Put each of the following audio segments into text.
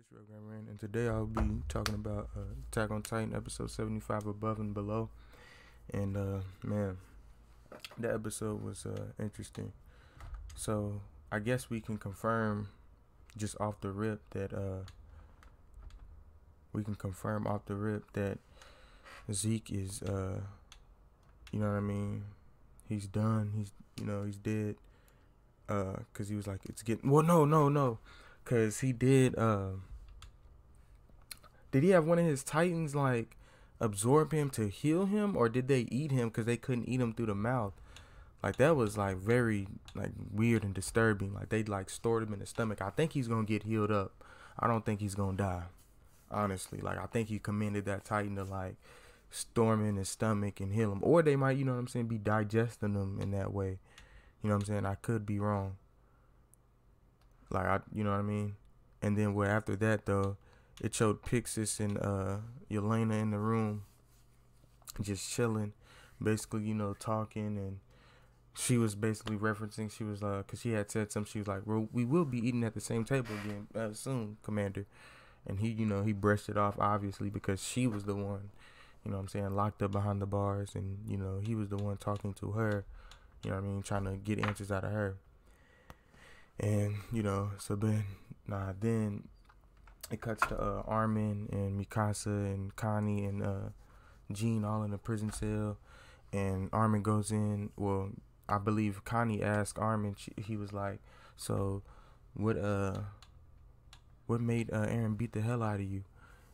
This real Ran, and today I'll be talking about Attack on Titan episode 75, Above and Below. And man, that episode was interesting. So I guess we can confirm just off the rip that Zeke is you know what I mean. He's done. He's dead. Cause he was like, it's getting. Well, no. Cause he did. Did he have one of his Titans like absorb him to heal him, or did they eat him because they couldn't eat him through the mouth? Like that was like very like weird and disturbing. Like they like stored him in the stomach. I think he's gonna get healed up. I don't think he's gonna die. Honestly, like I think he commanded that Titan to like storm in his stomach and heal him, or they might, you know what I'm saying, be digesting him in that way. You know what I'm saying? I could be wrong. You know what I mean? And then where after that though, it showed Pixis and Yelena in the room, just chilling, basically, talking, and she was basically referencing. She was cause she had said something. She was like, "Well, we will be eating at the same table again soon, Commander." And he brushed it off obviously because she was the one, you know what I'm saying, locked up behind the bars, and he was the one talking to her. You know what I mean? Trying to get answers out of her. And, so then it cuts to Armin and Mikasa and Connie and Jean all in a prison cell. And Armin goes in. Well, I believe Connie asked Armin, he was like, so what made Eren beat the hell out of you?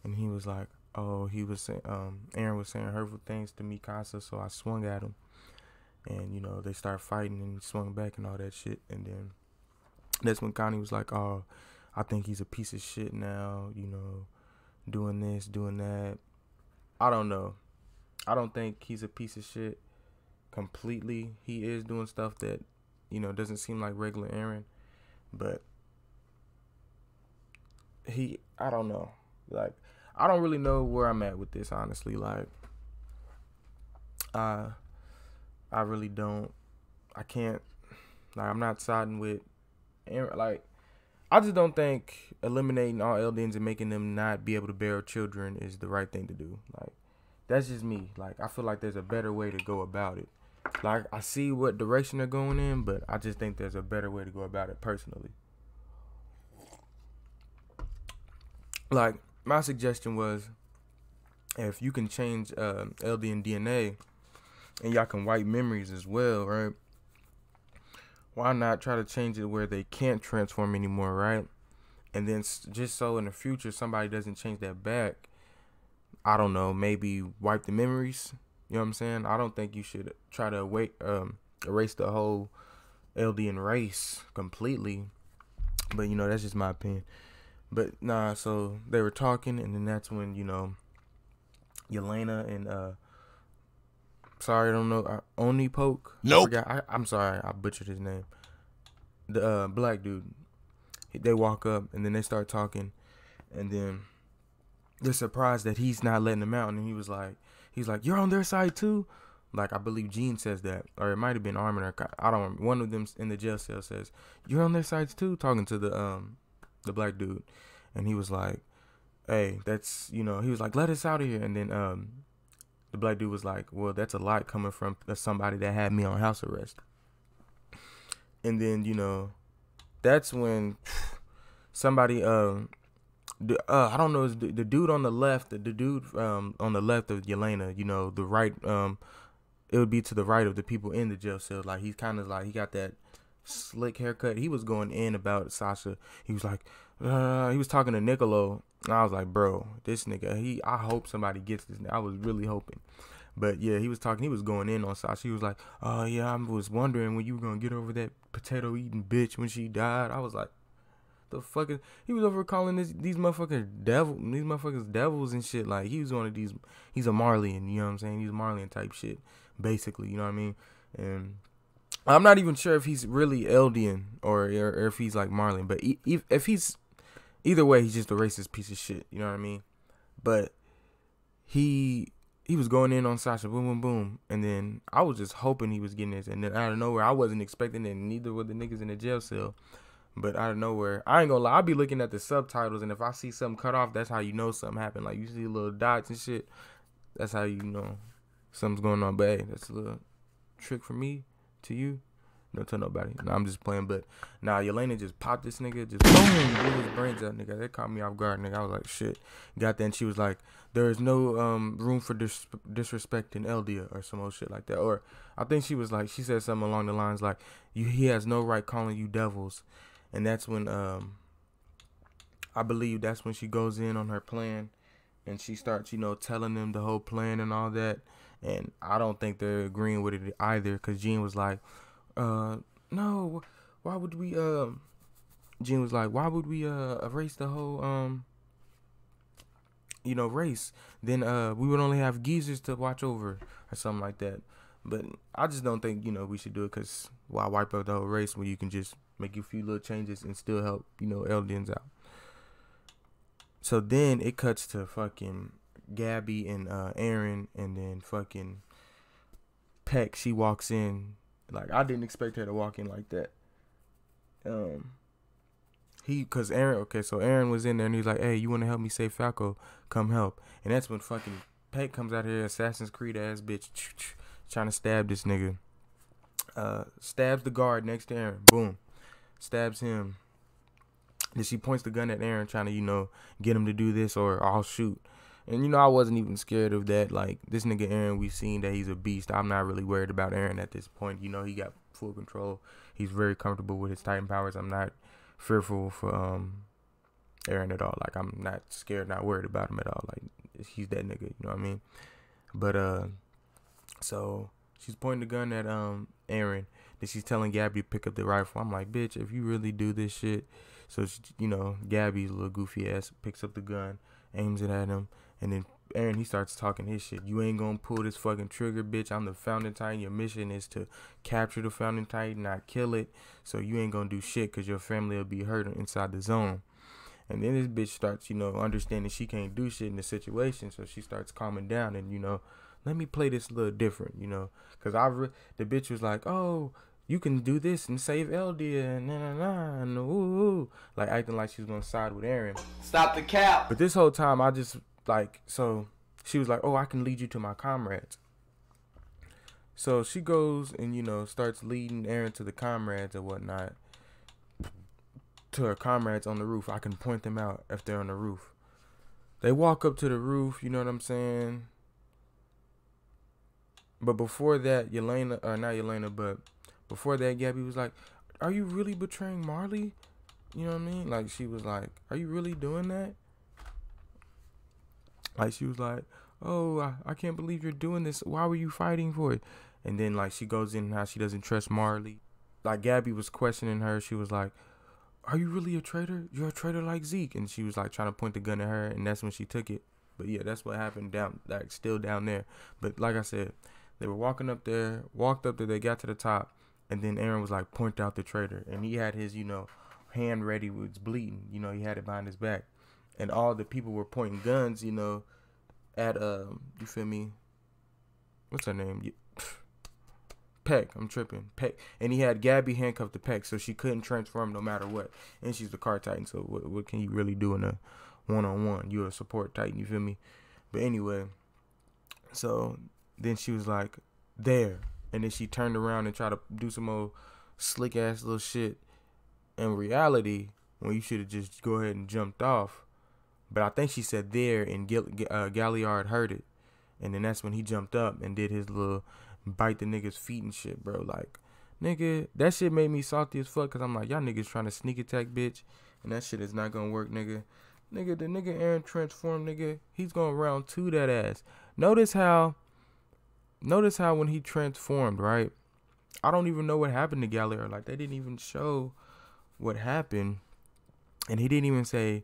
And he was like, oh, he was saying, Eren was saying hurtful things to Mikasa, so I swung at him. And, they start fighting and he swung back and all that shit. And then that's when Connie was like, oh, I think he's a piece of shit now, doing this, doing that. I don't know. I don't think he's a piece of shit completely. He is doing stuff that, doesn't seem like regular Eren. But I don't know. Like, I don't really know where I'm at with this, honestly. Like, I really don't. I can't. Like, I'm not siding with Eren. Like, I just don't think eliminating all Eldians and making them not be able to bear children is the right thing to do. Like, that's just me. Like, I feel like there's a better way to go about it. Like, I see what direction they're going in, but I just think there's a better way to go about it personally. Like, my suggestion was, if you can change Eldian DNA and y'all can wipe memories as well, right? Why not try to change it where they can't transform anymore, right? And then just so in the future somebody doesn't change that back, I don't know, maybe wipe the memories. You know what I'm saying? I don't think you should try to erase the whole Eldian race completely. But, that's just my opinion. But, nah, so they were talking, and then that's when, Yelena and, sorry, I don't know, Onipoke? Nope. I'm sorry, I butchered his name. The black dude. They walk up, and then they start talking, and then they're surprised that he's not letting them out, and he's like, you're on their side too? Like, I believe Jean says that, or it might have been Armin, or I don't remember. One of them in the jail cell says, you're on their sides too, talking to the black dude. And he was like, hey, that's, he was like, let us out of here. And then the black dude was like, well, that's a lot coming from somebody that had me on house arrest. And then, that's when somebody, I don't know, the dude on the left, the dude on the left of Yelena, the right, it would be to the right of the people in the jail cell. Like, he's kind of like, he got that slick haircut. He was going in about Sasha. He was like, he was talking to Niccolo. And I was like, bro, this nigga, I hope somebody gets this. I was really hoping. But yeah, he was going in on Sasha. He was like, oh yeah, I was wondering when you were going to get over that potato eating bitch when she died. I was like, the fuck is, he was over calling these motherfuckers devils and shit. Like, he was one of these, he's a Marleyan, you know what I'm saying? He's a Marleyan type shit, basically, you know what I mean? And I'm not even sure if he's really Eldian or if he's like Marleyan, but if he's, either way, he's just a racist piece of shit, you know what I mean? But he was going in on Sasha, boom, boom, boom, and then I was just hoping he was getting this, and then out of nowhere, I wasn't expecting it, and neither were the niggas in the jail cell. But out of nowhere, I ain't gonna lie, I'll be looking at the subtitles, and if I see something cut off, that's how you know something happened. Like, you see little dots and shit, that's how you know something's going on. But hey, that's a little trick from me to you. Don't tell nobody. No, I'm just playing. But nah, Yelena just popped this nigga, just boom, blew his brains out, nigga. That caught me off guard, nigga. I was like, shit. Got there, and she was like, there is no room for disrespect in Eldia or some old shit like that. Or I think she was like, she said something along the lines like, he has no right calling you devils. And that's when I believe that's when she goes in on her plan, and she starts, you know, telling them the whole plan and all that. And I don't think they're agreeing with it either, because Jean was like, no, why would we, Jean was like, why would we, erase the whole, you know, race? Then, we would only have geezers to watch over or something like that. But I just don't think, you know, we should do it, because why wipe out the whole race when you can just make a few little changes and still help, you know, Eldians out. So then it cuts to fucking Gabby and, Aaron, and then fucking Peck, she walks in. Like, I didn't expect her to walk in like that. Cause Aaron was in there, and he's like, hey, you want to help me save Falco? Come help. And that's when fucking Peck comes out here, Assassin's Creed ass bitch, trying to stab this nigga. Stabs the guard next to Aaron. Boom. Stabs him. Then she points the gun at Aaron, trying to, you know, get him to do this or I'll shoot. And, you know, I wasn't even scared of that. Like, this nigga Aaron, we've seen that he's a beast. I'm not really worried about Aaron at this point. You know, he got full control. He's very comfortable with his Titan powers. I'm not fearful for Aaron at all. Like, I'm not scared, not worried about him at all. Like, he's that nigga, you know what I mean? But, so she's pointing the gun at Aaron. Then she's telling Gabby to pick up the rifle. I'm like, bitch, if you really do this shit. So, she, you know, Gabby's little goofy ass picks up the gun, aims it at him. And then Aaron, he starts talking his shit. You ain't gonna pull this fucking trigger, bitch. I'm the Founding Titan. Your mission is to capture the Founding Titan, not kill it. So you ain't gonna do shit, because your family will be hurt inside the zone. And then this bitch starts, you know, understanding she can't do shit in the situation. So she starts calming down and, you know, let me play this a little different, you know. Because the bitch was like, oh, you can do this and save Eldia and and ooh. Like, acting like she was gonna side with Aaron. Stop the cap. But this whole time, I just... Like, so she was like, oh, I can lead you to my comrades. So she goes and, you know, starts leading Aaron to the comrades or whatnot. To her comrades on the roof. I can point them out if they're on the roof. They walk up to the roof, you know what I'm saying? But before that, before that, Gabby was like, are you really betraying Marley? You know what I mean? Like, she was like, are you really doing that? Like, she was like, oh, I can't believe you're doing this. Why were you fighting for it? And then, like, she goes in how she doesn't trust Marley. Like, Gabby was questioning her. She was like, are you really a traitor? You're a traitor like Zeke. And she was, like, trying to point the gun at her. And that's when she took it. But, yeah, that's what happened still down there. But, like I said, they were walked up there. They got to the top. And then Aaron was like, point out the traitor. And he had his, you know, hand ready. It was bleeding. You know, he had it behind his back. And all the people were pointing guns, you know, at, you feel me? What's her name? Peck. I'm tripping. Peck. And he had Gabby handcuffed to Peck, so she couldn't transform no matter what. And she's the car Titan, so what can you really do in a one-on-one? You're a support Titan, you feel me? But anyway, so then she was like, there. And then she turned around and tried to do some old slick-ass little shit. In reality, when you should have just go ahead and jumped off. But I think she said there, and Galliard heard it. And then that's when he jumped up and did his little bite the nigga's feet and shit, bro. Like, nigga, that shit made me salty as fuck, because I'm like, y'all niggas trying to sneak attack, bitch. And that shit is not going to work, nigga. Nigga, the nigga Aaron transformed, nigga, he's going round two that ass. Notice how when he transformed, right? I don't even know what happened to Galliard. Like, they didn't even show what happened. And he didn't even say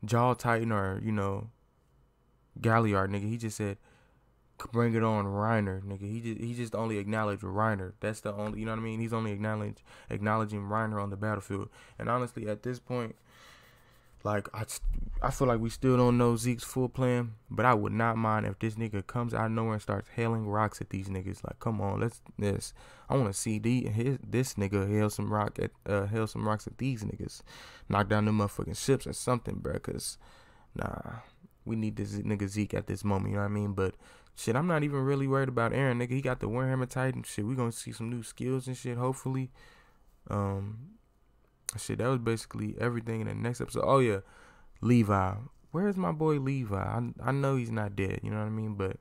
Jaw Titan or, you know, Galliard, nigga. He just said, bring it on, Reiner, nigga. He just only acknowledged Reiner. That's the only, you know what I mean? He's only acknowledging Reiner on the battlefield. And honestly, at this point, Like I feel like we still don't know Zeke's full plan, but I would not mind if this nigga comes out of nowhere and starts hailing rocks at these niggas. Like, come on, let's this. I want to see this nigga hail some rocks at these niggas, knock down them motherfucking ships or something, bro. Cause nah, we need this nigga Zeke at this moment. You know what I mean? But shit, I'm not even really worried about Eren, nigga. He got the Warhammer Titan shit. We gonna see some new skills and shit. Hopefully, shit, that was basically everything in the next episode. Oh yeah, Levi. Where's my boy Levi? I know he's not dead, you know what I mean? But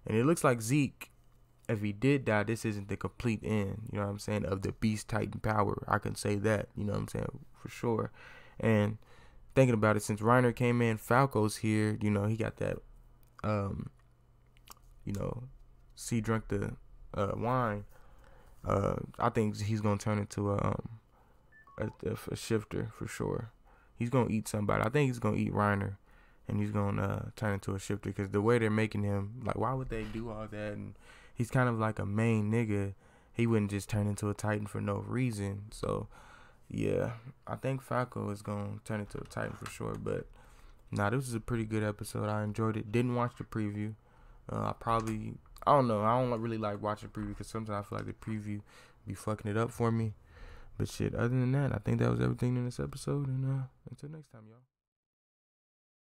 and it looks like Zeke, if he did die, this isn't the complete end, you know what I'm saying, of the Beast Titan power. I can say that, you know what I'm saying, for sure. And thinking about it, since Reiner came in, Falco's here, you know, he got that you know, C drunk the wine. I think he's gonna turn into a shifter for sure. He's gonna eat somebody. I think he's gonna eat Reiner, and he's gonna turn into a shifter. Because the way they're making him, like, why would they do all that? And he's kind of like a main nigga. He wouldn't just turn into a Titan for no reason. So yeah, I think Falco is gonna turn into a Titan for sure. But nah, this was a pretty good episode. I enjoyed it. Didn't watch the preview. I don't know. I don't really like watching preview because sometimes I feel like the preview be fucking it up for me. But shit, other than that, I think that was everything in this episode. And until next time, y'all.